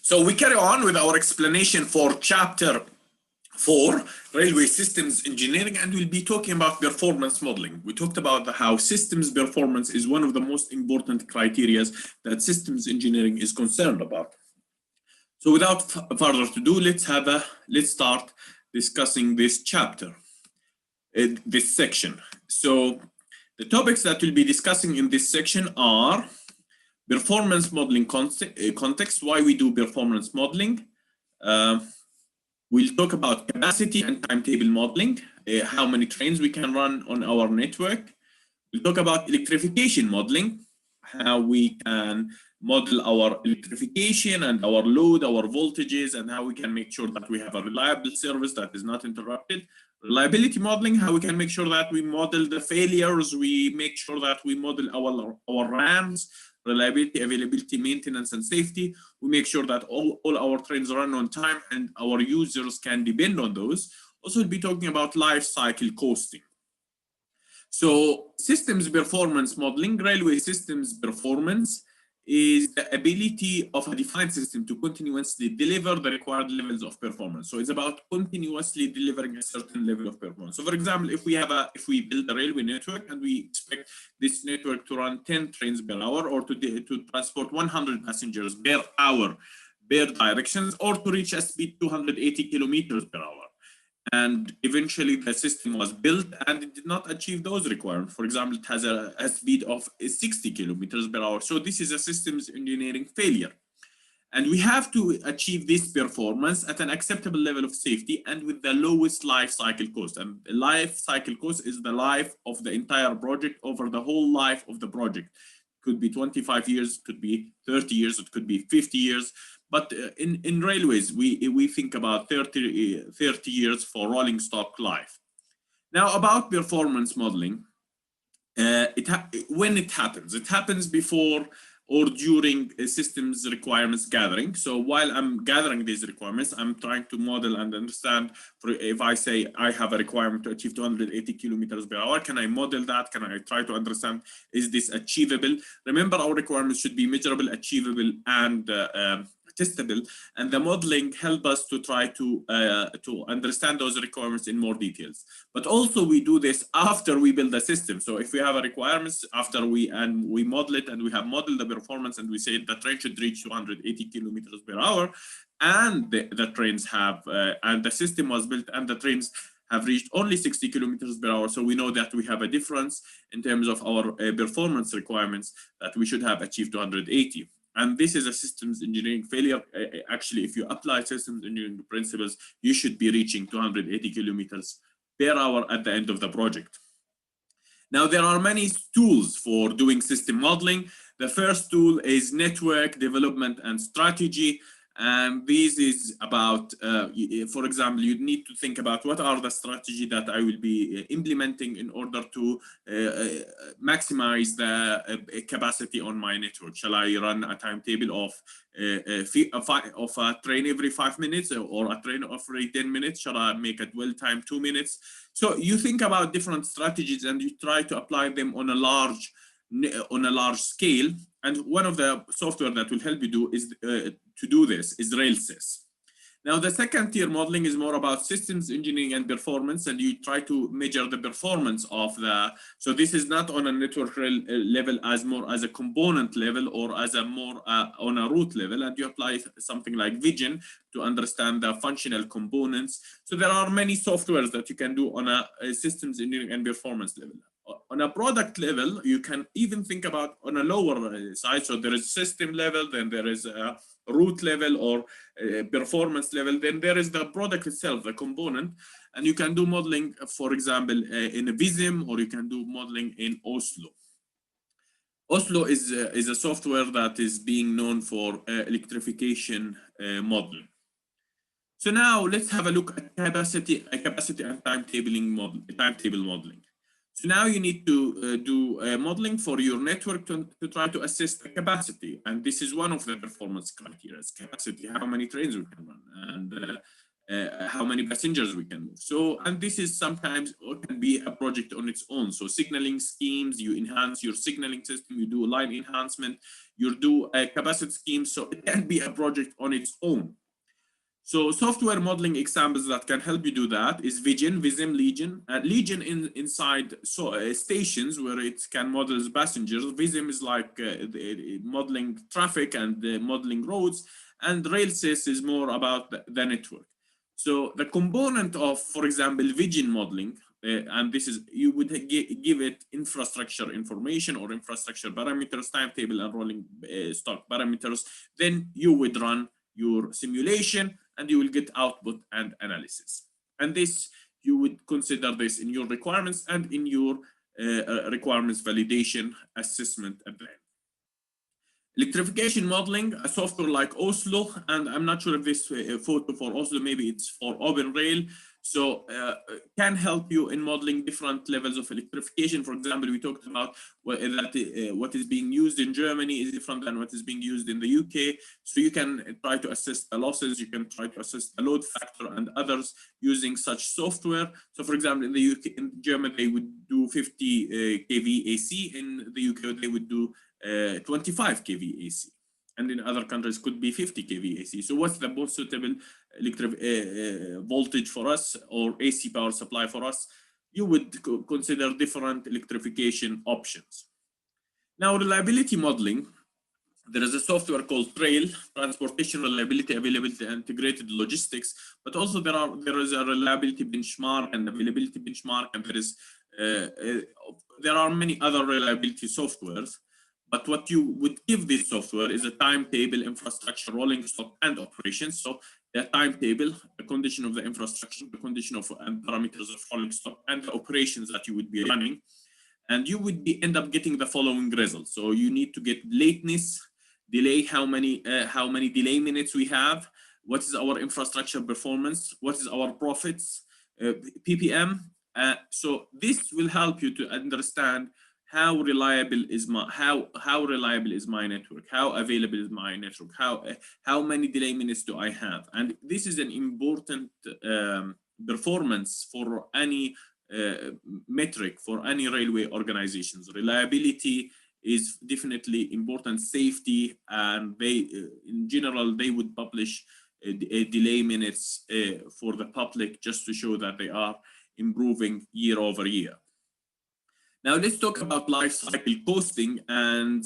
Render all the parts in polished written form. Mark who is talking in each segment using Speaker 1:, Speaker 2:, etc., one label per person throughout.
Speaker 1: So we carry on with our explanation for chapter 4, Railway Systems Engineering, and we'll be talking about performance modeling. We talked about how systems performance is one of the most important criteria that systems engineering is concerned about. So without further ado, let's start discussing this chapter, this section. So the topics that we'll be discussing in this section are performance modeling context, why we do performance modeling. We'll talk about capacity and timetable modeling, how many trains we can run on our network. We'll talk about electrification modeling, how we can model our electrification and our load, our voltages, and how we can make sure that we have a reliable service that is not interrupted. Reliability modeling, how we can make sure that we model the failures, we make sure that we model our RAMs, reliability, availability, maintenance, and safety. We make sure that all our trains run on time and our users can depend on those. Also, we'll be talking about life cycle costing. So systems performance modeling, railway systems performance is the ability of a defined system to continuously deliver the required levels of performance. So it's about continuously delivering a certain level of performance. So for example, if we build a railway network and we expect this network to run 10 trains per hour, or to transport 100 passengers per hour, per directions, or to reach a speed 280 kilometers per hour. And eventually the system was built and it did not achieve those requirements. For example, it has a speed of 60 kilometers per hour. So this is a systems engineering failure. And we have to achieve this performance at an acceptable level of safety and with the lowest life cycle cost. And the life cycle cost is the life of the entire project over the whole life of the project. It could be 25 years, it could be 30 years, it could be 50 years. But in railways, we think about 30 years for rolling stock life. Now, about performance modeling, when it happens before or during a systems requirements gathering. So while I'm gathering these requirements, I'm trying to model and understand, if I say I have a requirement to achieve 280 kilometers per hour, can I model that? Can I try to understand, is this achievable? Remember, our requirements should be measurable, achievable, and testable, and the modeling help us to try to understand those requirements in more details. But also we do this after we build a system. So if we have a requirements after we model it and we have modeled the performance and we say the train should reach 280 kilometers per hour, and the trains have and the system was built and the trains have reached only 60 kilometers per hour. So we know that we have a difference in terms of our performance requirements that we should have achieved 280. And this is a systems engineering failure. Actually, if you apply systems engineering principles, you should be reaching 280 kilometers per hour at the end of the project. Now, there are many tools for doing system modeling. The first tool is network development and strategy. And this is about, for example, you need to think about what are the strategy that I will be implementing in order to maximize the capacity on my network. Shall I run a timetable of a train every 5 minutes or a train every 10 minutes? Shall I make a dwell time 2 minutes? So you think about different strategies and you try to apply them on a large scale. And one of the software that will help you to do this is RailSys. Now, the second tier modeling is more about systems engineering and performance, and you try to measure the performance of so this is not on a network level, as more as a component level or as a more on a route level, and you apply something like vision to understand the functional components. So there are many softwares that you can do on a systems engineering and performance level. On a product level, you can even think about on a lower side. So there is system level, then there is a route level or performance level, then there is the product itself, the component, and you can do modeling, for example, in a Vism, or you can do modeling in Oslo. Oslo is a software that is being known for electrification modeling. So now let's have a look at capacity and timetable modeling. So now you need to do modeling for your network to try to assess the capacity. And this is one of the performance criteria, capacity, how many trains we can run. how many passengers we can move. So, and this is sometimes or can be a project on its own. So signaling schemes, you enhance your signaling system, you do line enhancement, you do a capacity scheme. So it can be a project on its own. So software modeling examples that can help you do that is Vision, Vism, Legion. Legion inside stations where it can model passengers. Vism is like modeling traffic and modeling roads. And Railsys is more about the network. So the component of, for example, Vision modeling, and this is, you would give it infrastructure information or infrastructure parameters, timetable and rolling stock parameters. Then you would run your simulation and you will get output and analysis. And this, you would consider this in your requirements and in your requirements validation assessment at the end. Electrification modeling, a software like Oslo, and I'm not sure if this photo for Oslo, maybe it's for OpenRail, so can help you in modeling different levels of electrification. For example, we talked about what is being used in Germany is different than what is being used in the UK. So you can try to assess the losses, you can try to assess the load factor and others using such software. So for example, in the UK, in Germany, they would do 50 kV AC. In the UK, they would do 25 kV AC, and in other countries could be 50 kV AC. So what's the most suitable voltage for us or AC power supply for us? You would consider different electrification options. Now, reliability modeling, there is a software called TRAIL, Transportation Reliability, Availability, and Integrated Logistics, but also there is a reliability benchmark and availability benchmark, and there are many other reliability softwares. But what you would give this software is a timetable, infrastructure, rolling stock, and operations. So the timetable, the condition of the infrastructure, the condition of and parameters of rolling stock, and the operations that you would be running. And you would end up getting the following results. So you need to get lateness, delay, how many delay minutes we have, what is our infrastructure performance, what is our profits, PPM. So this will help you to understand how reliable is my network, how available is my network, how many delay minutes do I have. And this is an important performance for any metric for any railway organizations. Reliability is definitely important, safety, and they in general they would publish delay minutes for the public just to show that they are improving year over year. Now let's talk about life cycle costing, and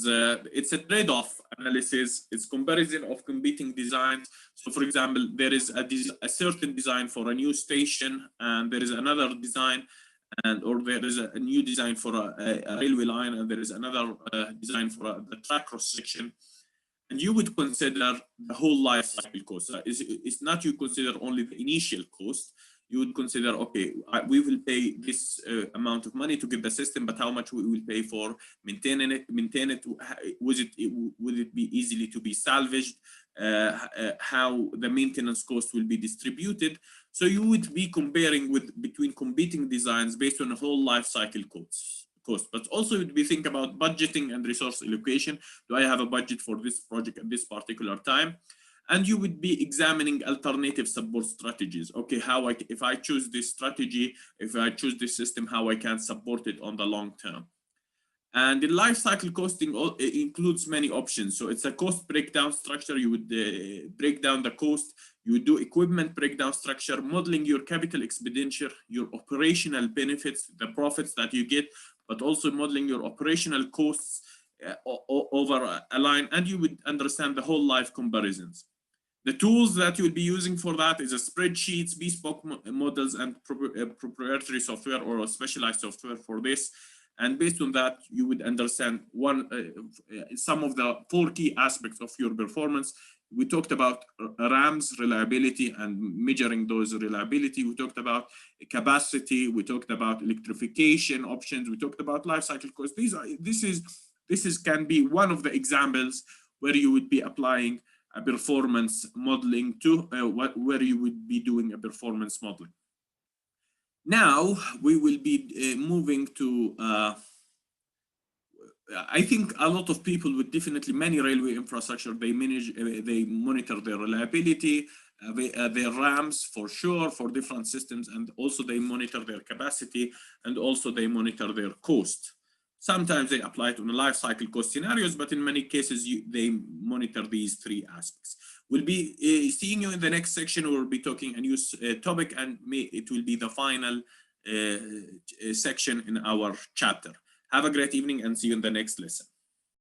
Speaker 1: it's a trade-off analysis. It's comparison of competing designs. So for example, there is a certain design for a new station, and there is another design, or there is a new design for a railway line, and there is another design for the track cross section. And you would consider the whole life cycle cost. It's not you consider only the initial cost. You would consider, okay, we will pay this amount of money to get the system, but how much we will pay for maintaining it? Would it be easily to be salvaged? How the maintenance cost will be distributed? So you would be comparing between competing designs based on a whole life cycle cost. But also you would be thinking about budgeting and resource allocation. Do I have a budget for this project at this particular time? And you would be examining alternative support strategies. Okay, if I choose this strategy, if I choose this system, how I can support it on the long term. And the life cycle costing includes many options. So it's a cost breakdown structure. You would break down the cost. You would do equipment breakdown structure, modeling your capital expenditure, your operational benefits, the profits that you get, but also modeling your operational costs over a line, and you would understand the whole life comparisons. The tools that you would be using for that is a spreadsheets, bespoke models, and proprietary software or a specialized software for this. And based on that, you would understand some of the 4 key aspects of your performance. We talked about RAMs, reliability, and measuring those reliability. We talked about capacity. We talked about electrification options. We talked about life cycle costs. This can be one of the examples where you would be applying a performance modeling to where you would be doing a performance modeling. Now we will be moving to I think a lot of people would definitely, many railway infrastructure, they manage, they monitor their reliability, their RAMs for sure for different systems, and also they monitor their capacity, and also they monitor their cost. Sometimes they apply it on a life cycle cost scenarios, but in many cases they monitor these three aspects. We'll be seeing you in the next section. We'll be talking a new topic, and it will be the final section in our chapter. Have a great evening and see you in the next lesson.